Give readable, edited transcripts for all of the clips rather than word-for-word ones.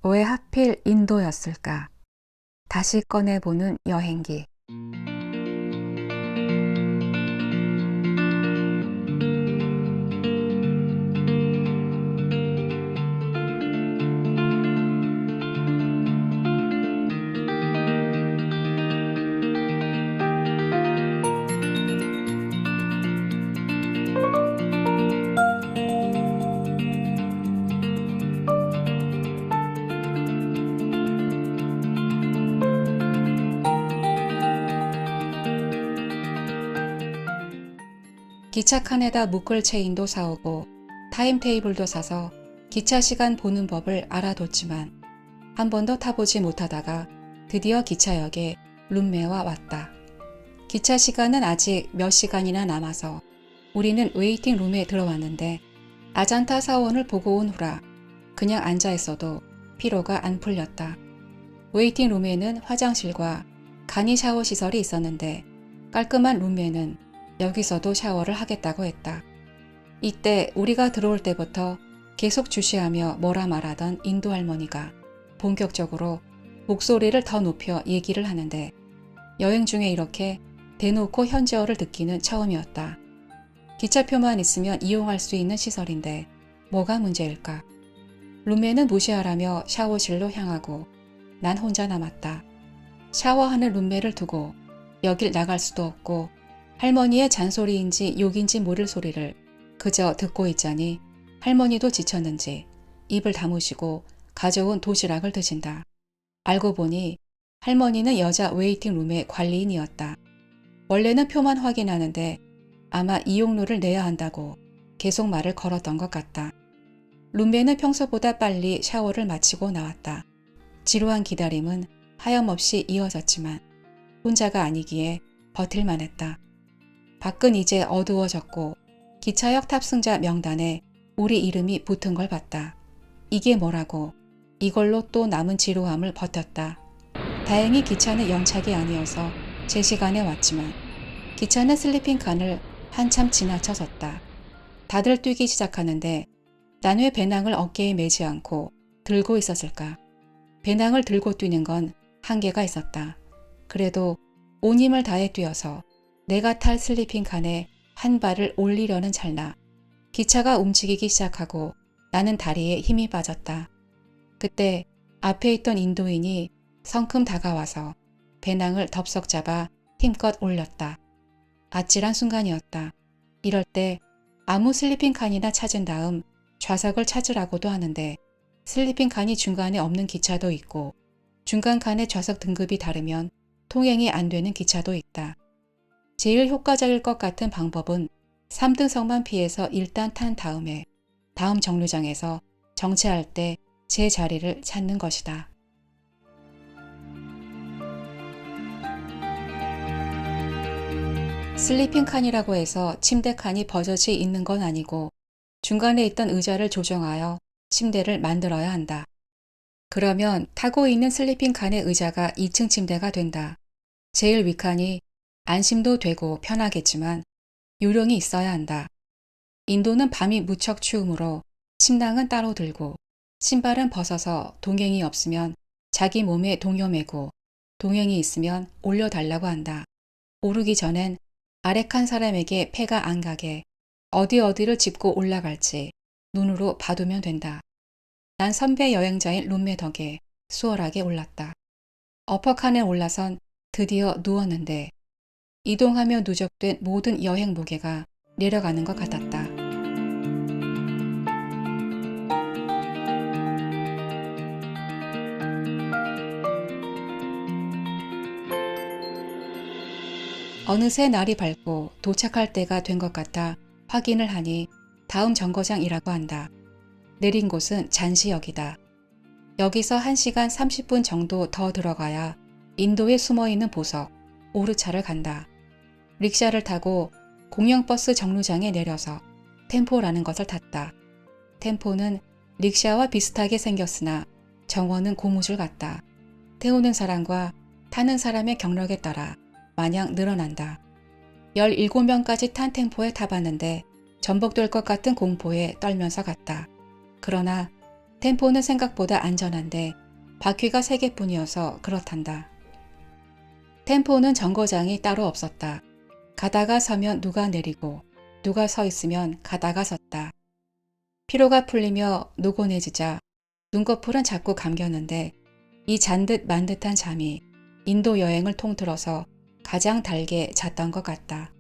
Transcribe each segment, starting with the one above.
왜 하필 인도였을까? 다시 꺼내보는 여행기. 기차 칸에다 묶을 체인도 사오고 타임테이블도 사서 기차 시간 보는 법을 알아뒀지만 한 번도 타보지 못하다가 드디어 기차역에 룸메와 왔다. 기차 시간은 아직 몇 시간이나 남아서 우리는 웨이팅 룸에 들어왔는데 아잔타 사원을 보고 온 후라 그냥 앉아있어도 피로가 안 풀렸다. 웨이팅 룸에는 화장실과 간이 샤워 시설이 있었는데 깔끔한 룸메는 여기서도 샤워를 하겠다고 했다. 이때 우리가 들어올 때부터 계속 주시하며 뭐라 말하던 인도 할머니가 본격적으로 목소리를 더 높여 얘기를 하는데 여행 중에 이렇게 대놓고 현지어를 듣기는 처음이었다. 기차표만 있으면 이용할 수 있는 시설인데 뭐가 문제일까? 룸메는 무시하라며 샤워실로 향하고 난 혼자 남았다. 샤워하는 룸메를 두고 여길 나갈 수도 없고 할머니의 잔소리인지 욕인지 모를 소리를 그저 듣고 있자니 할머니도 지쳤는지 입을 다무시고 가져온 도시락을 드신다. 알고 보니 할머니는 여자 웨이팅 룸의 관리인이었다. 원래는 표만 확인하는데 아마 이용료를 내야 한다고 계속 말을 걸었던 것 같다. 룸메는 평소보다 빨리 샤워를 마치고 나왔다. 지루한 기다림은 하염없이 이어졌지만 혼자가 아니기에 버틸만 했다. 밖은 이제 어두워졌고 기차역 탑승자 명단에 우리 이름이 붙은 걸 봤다. 이게 뭐라고 이걸로 또 남은 지루함을 버텼다. 다행히 기차는 연착이 아니어서 제 시간에 왔지만 기차는 슬리핑 칸을 한참 지나쳐섰다. 다들 뛰기 시작하는데 난 왜 배낭을 어깨에 매지 않고 들고 있었을까? 배낭을 들고 뛰는 건 한계가 있었다. 그래도 온 힘을 다해 뛰어서 내가 탈 슬리핑 칸에 한 발을 올리려는 찰나 기차가 움직이기 시작하고 나는 다리에 힘이 빠졌다. 그때 앞에 있던 인도인이 성큼 다가와서 배낭을 덥석 잡아 힘껏 올렸다. 아찔한 순간이었다. 이럴 때 아무 슬리핑 칸이나 찾은 다음 좌석을 찾으라고도 하는데 슬리핑 칸이 중간에 없는 기차도 있고 중간 칸의 좌석 등급이 다르면 통행이 안 되는 기차도 있다. 제일 효과적일 것 같은 방법은 3등석만 피해서 일단 탄 다음에 다음 정류장에서 정차할 때 제 자리를 찾는 것이다. 슬리핑 칸이라고 해서 침대 칸이 버젓이 있는 건 아니고 중간에 있던 의자를 조정하여 침대를 만들어야 한다. 그러면 타고 있는 슬리핑 칸의 의자가 2층 침대가 된다. 제일 윗칸이 안심도 되고 편하겠지만 요령이 있어야 한다. 인도는 밤이 무척 추우므로 침낭은 따로 들고 신발은 벗어서 동행이 없으면 자기 몸에 동요매고 동행이 있으면 올려달라고 한다. 오르기 전엔 아래칸 사람에게 폐가 안 가게 어디를 짚고 올라갈지 눈으로 봐두면 된다. 난 선배 여행자인 룸메 덕에 수월하게 올랐다. 어퍼칸에 올라선 드디어 누웠는데 이동하며 누적된 모든 여행 무게가 내려가는 것 같았다. 어느새 날이 밝고 도착할 때가 된 것 같아 확인을 하니 다음 정거장이라고 한다. 내린 곳은 잔시역이다. 여기서 1시간 30분 정도 더 들어가야 인도에 숨어있는 보석 오르차를 간다. 릭샤를 타고 공영버스 정류장에 내려서 템포라는 것을 탔다. 템포는 릭샤와 비슷하게 생겼으나 정원은 고무줄 같다. 태우는 사람과 타는 사람의 경력에 따라 마냥 늘어난다. 17명까지 탄 템포에 타봤는데 전복될 것 같은 공포에 떨면서 갔다. 그러나 템포는 생각보다 안전한데 바퀴가 3개뿐이어서 그렇단다. 템포는 정거장이 따로 없었다. 가다가 서면 누가 내리고 누가 서 있으면 가다가 섰다. 피로가 풀리며 노곤해지자 눈꺼풀은 자꾸 감겼는데 이 잔듯 만듯한 잠이 인도 여행을 통틀어서 가장 달게 잤던 것 같다.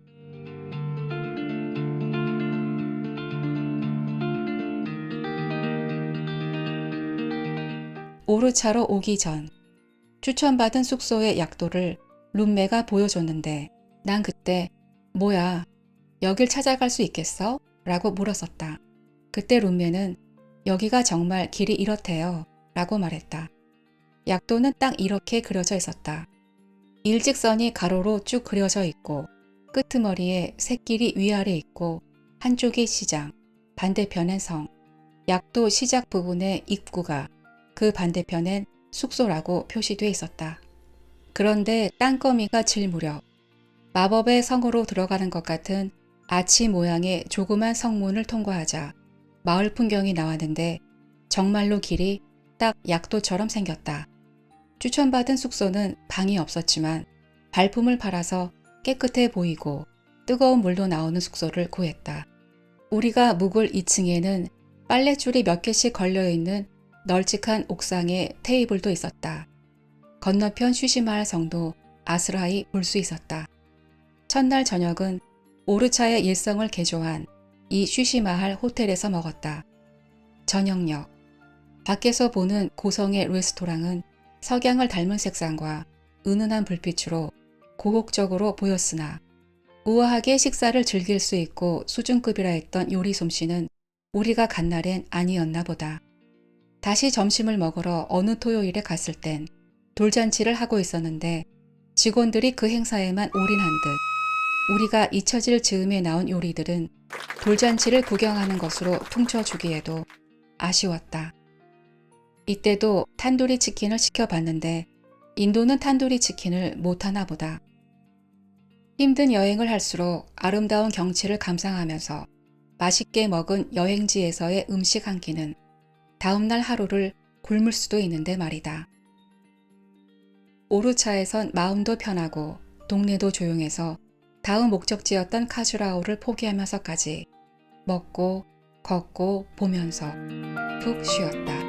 오르차로 오기 전 추천받은 숙소의 약도를 룸메가 보여줬는데 난 그때 뭐야 여길 찾아갈 수 있겠어? 라고 물었었다. 그때 룸메는 여기가 정말 길이 이렇대요 라고 말했다. 약도는 딱 이렇게 그려져 있었다. 일직선이 가로로 쭉 그려져 있고 끄트머리에 샛길이 위아래 있고 한쪽이 시장, 반대편엔 성, 약도 시작 부분의 입구가 그 반대편엔 숙소라고 표시돼 있었다. 그런데 땅거미가 질 무렵 마법의 성으로 들어가는 것 같은 아치 모양의 조그만 성문을 통과하자 마을 풍경이 나왔는데 정말로 길이 딱 약도처럼 생겼다. 추천받은 숙소는 방이 없었지만 발품을 팔아서 깨끗해 보이고 뜨거운 물도 나오는 숙소를 구했다. 우리가 묵을 2층에는 빨랫줄이 몇 개씩 걸려있는 널찍한 옥상에 테이블도 있었다. 건너편 쉬시마을 성도 아스라이 볼 수 있었다. 첫날 저녁은 오르차의 일성을 개조한 이 쉬시마할 호텔에서 먹었다. 저녁역. 밖에서 보는 고성의 레스토랑은 석양을 닮은 색상과 은은한 불빛으로 고혹적으로 보였으나 우아하게 식사를 즐길 수 있고 수준급이라 했던 요리 솜씨는 우리가 간 날엔 아니었나 보다. 다시 점심을 먹으러 어느 토요일에 갔을 땐 돌잔치를 하고 있었는데 직원들이 그 행사에만 올인한 듯 우리가 잊혀질 즈음에 나온 요리들은 돌잔치를 구경하는 것으로 퉁쳐주기에도 아쉬웠다. 이때도 탄두리 치킨을 시켜봤는데 인도는 탄두리 치킨을 못하나 보다. 힘든 여행을 할수록 아름다운 경치를 감상하면서 맛있게 먹은 여행지에서의 음식 한 끼는 다음날 하루를 굶을 수도 있는데 말이다. 오르차에선 마음도 편하고 동네도 조용해서 다음 목적지였던 카주라오를 포기하면서까지 먹고 걷고 보면서 푹 쉬었다.